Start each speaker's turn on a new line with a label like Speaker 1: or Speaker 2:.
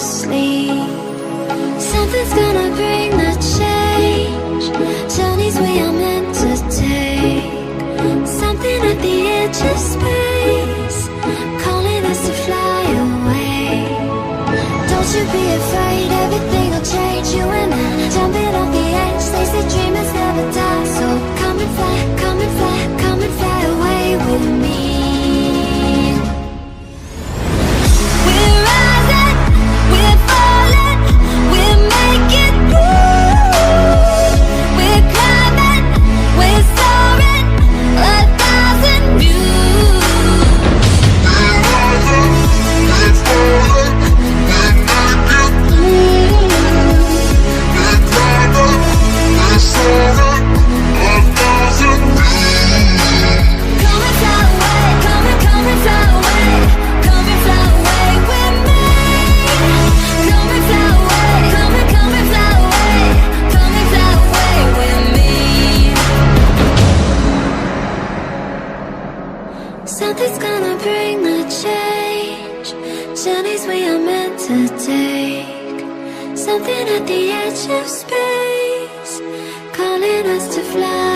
Speaker 1: sleep. Something's gonna bring the change. Journeys we are meant to take. Something at the edge of space, calling us to fly away. Don't you be afraid, everything will change. You and I, jumping off the edge. They say dreamers never die. So come and fly, come and fly, come and fly away with me. We're rising, we're falling, we're making moves. We're climbing, we're soaring, 1,000 views.
Speaker 2: We're rising, we're falling, we're making moves. We're climbing, we're soaring, 1,000 views.
Speaker 1: Come and fly away, come and fly away, come and fly away with me. Come and fly away, come and fly away, come and fly away with me. Something's gonna bring the change. Journeys we are meant to take. Something at the edge of space, calling us to fly.